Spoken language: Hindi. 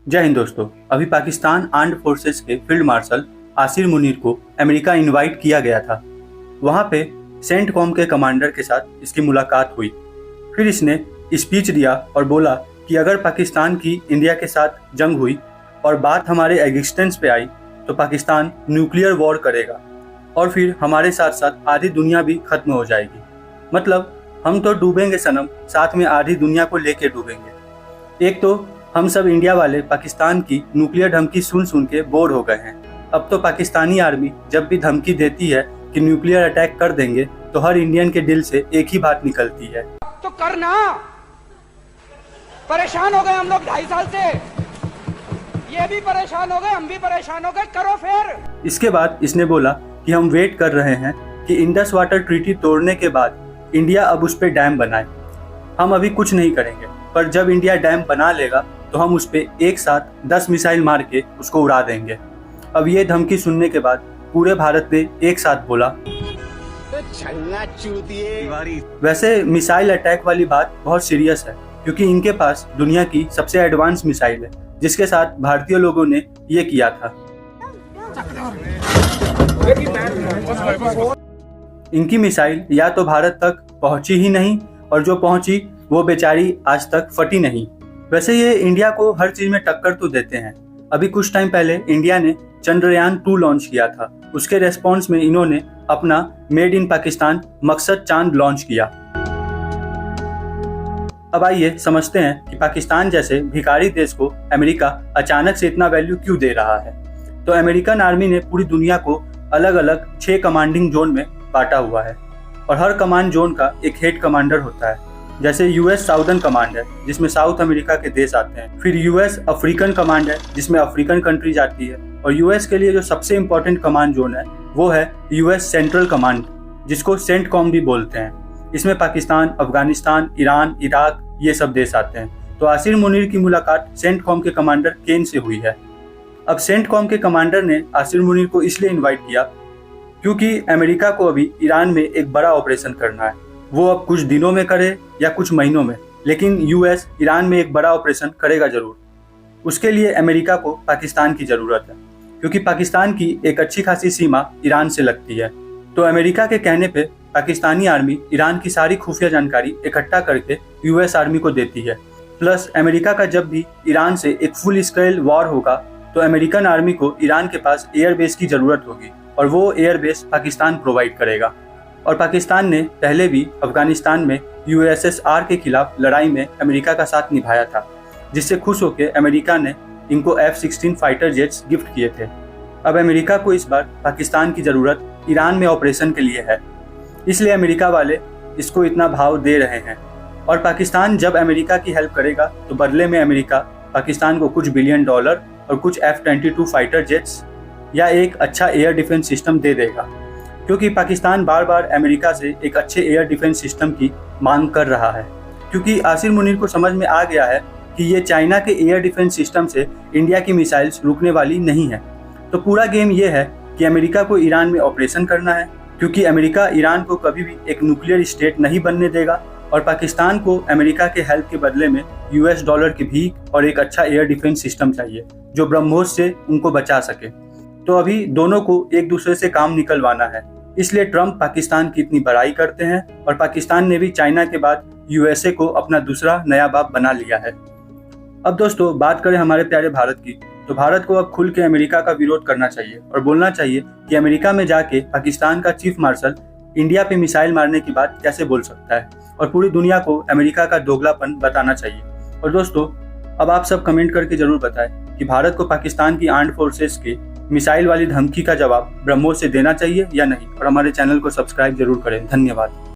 जय हिंद दोस्तों। अभी पाकिस्तान आर्म्ड फोर्सेस के फील्ड मार्शल आसिर मुनीर को अमेरिका इनवाइट किया गया था। वहां पे सेंटकॉम के कमांडर के साथ इसकी मुलाकात हुई। फिर इसने स्पीच दिया और बोला कि अगर पाकिस्तान की इंडिया के साथ जंग हुई और बात हमारे एग्जिस्टेंस पे आई तो पाकिस्तान न्यूक्लियर वॉर करेगा और फिर हमारे साथ साथ आधी दुनिया भी खत्म हो जाएगी। मतलब हम तो डूबेंगे सनम, साथ में आधी दुनिया को लेके डूबेंगे। एक तो हम सब इंडिया वाले पाकिस्तान की न्यूक्लियर धमकी सुन सुन के बोर हो गए हैं। अब तो पाकिस्तानी आर्मी जब भी धमकी देती है कि न्यूक्लियर अटैक कर देंगे तो हर इंडियन के दिल से एक ही बात निकलती है, तो करना। परेशान हो गए हम लोग 2.5 साल से, ये भी परेशान हो गए, हम भी परेशान हो गए, करो फिर। इसके बाद इसने बोला कि हम वेट कर रहे हैं कि इंडस वाटर ट्रीटी तोड़ने के बाद इंडिया अब उस पर डैम बनाए। हम अभी कुछ नहीं करेंगे, पर जब इंडिया डैम बना लेगा तो हम उस पर एक साथ 10 मिसाइल मार के उसको उड़ा देंगे। अब ये धमकी सुनने के बाद पूरे भारत ने एक साथ बोला। वैसे मिसाइल अटैक वाली बात बहुत सीरियस है, क्योंकि इनके पास दुनिया की सबसे एडवांस मिसाइल है, जिसके साथ भारतीय लोगों ने ये किया था। इनकी मिसाइल या तो भारत तक पहुंची ही नहीं, और जो पहुंची वो बेचारी आज तक फटी नहीं। वैसे ये इंडिया को हर चीज में टक्कर तो देते हैं। अभी कुछ टाइम पहले इंडिया ने चंद्रयान 2 लॉन्च किया था। उसके रेस्पॉन्स में इन्होंने अपना मेड इन पाकिस्तान मकसद चांद लॉन्च किया। अब आइए समझते हैं कि पाकिस्तान जैसे भिखारी देश को अमेरिका अचानक से इतना वैल्यू क्यों दे रहा है। तो अमेरिकन आर्मी ने पूरी दुनिया को अलग अलग 6 कमांडिंग जोन में बांटा हुआ है, और हर कमांड जोन का एक हेड कमांडर होता है। जैसे यूएस साउदर्न कमांड है, जिसमें साउथ अमेरिका के देश आते हैं। फिर यूएस अफ्रीकन कमांड है, जिसमें अफ्रीकन कंट्रीज आती है। और यूएस के लिए जो सबसे इम्पोर्टेंट कमांड जोन है वो है यूएस सेंट्रल कमांड, जिसको सेंटकॉम भी बोलते हैं। इसमें पाकिस्तान, अफगानिस्तान, ईरान, इराक ये सब देश आते हैं। तो आसिर मुनीर की मुलाकात सेंटकॉम के कमांडर केन से हुई है। अब सेंटकॉम के कमांडर ने आसिर मुनीर को इसलिए इन्वाइट किया क्योंकि अमेरिका को अभी ईरान में एक बड़ा ऑपरेशन करना है। वो अब कुछ दिनों में करे या कुछ महीनों में, लेकिन यूएस ईरान में एक बड़ा ऑपरेशन करेगा जरूर। उसके लिए अमेरिका को पाकिस्तान की जरूरत है, क्योंकि पाकिस्तान की एक अच्छी खासी सीमा ईरान से लगती है। तो अमेरिका के कहने पे पाकिस्तानी आर्मी ईरान की सारी खुफिया जानकारी इकट्ठा करके यूएस आर्मी को देती है। प्लस अमेरिका का जब भी ईरान से एक फुल स्केल वॉर होगा तो अमेरिकन आर्मी को ईरान के पास एयरबेस की जरूरत होगी, और वो एयरबेस पाकिस्तान प्रोवाइड करेगा। और पाकिस्तान ने पहले भी अफगानिस्तान में यूएसएसआर के खिलाफ लड़ाई में अमेरिका का साथ निभाया था, जिससे खुश होकर अमेरिका ने इनको F-16 फाइटर जेट्स गिफ्ट किए थे। अब अमेरिका को इस बार पाकिस्तान की ज़रूरत ईरान में ऑपरेशन के लिए है, इसलिए अमेरिका वाले इसको इतना भाव दे रहे हैं। और पाकिस्तान जब अमेरिका की हेल्प करेगा तो बदले में अमेरिका पाकिस्तान को कुछ $1 बिलियन और कुछ F-22 फाइटर जेट्स या एक अच्छा एयर डिफेंस सिस्टम दे देगा, क्योंकि पाकिस्तान बार बार अमेरिका से एक अच्छे एयर डिफेंस सिस्टम की मांग कर रहा है। क्योंकि आसिर मुनीर को समझ में आ गया है कि ये चाइना के एयर डिफेंस सिस्टम से इंडिया की मिसाइल्स रुकने वाली नहीं है। तो पूरा गेम ये है कि अमेरिका को ईरान में ऑपरेशन करना है, क्योंकि अमेरिका ईरान को कभी भी एक न्यूक्लियर स्टेट नहीं बनने देगा, और पाकिस्तान को अमेरिका के हेल्प के बदले में $US की भीख और एक अच्छा एयर डिफेंस सिस्टम चाहिए जो ब्रह्मोस से उनको बचा सके। तो अभी दोनों को एक दूसरे से काम निकलवाना है, इसलिए ट्रम्प पाकिस्तान की इतनी बड़ाई करते हैं, और पाकिस्तान ने भी चाइना के बाद यूएसए को अपना दूसरा नया बाप बना लिया है। अब दोस्तों बात करें हमारे प्यारे भारत की, तो भारत को अब खुल के अमेरिका का विरोध करना चाहिए और बोलना चाहिए कि अमेरिका में जाके पाकिस्तान का चीफ मार्शल इंडिया पे मिसाइल मारने की बात कैसे बोल सकता है, और पूरी दुनिया को अमेरिका का दोगलापन बताना चाहिए। और दोस्तों अब आप सब कमेंट करके जरूर बताएं कि भारत को पाकिस्तान की आर्म्ड फोर्सेस के मिसाइल वाली धमकी का जवाब ब्रह्मोस से देना चाहिए या नहीं, और हमारे चैनल को सब्सक्राइब जरूर करें। धन्यवाद।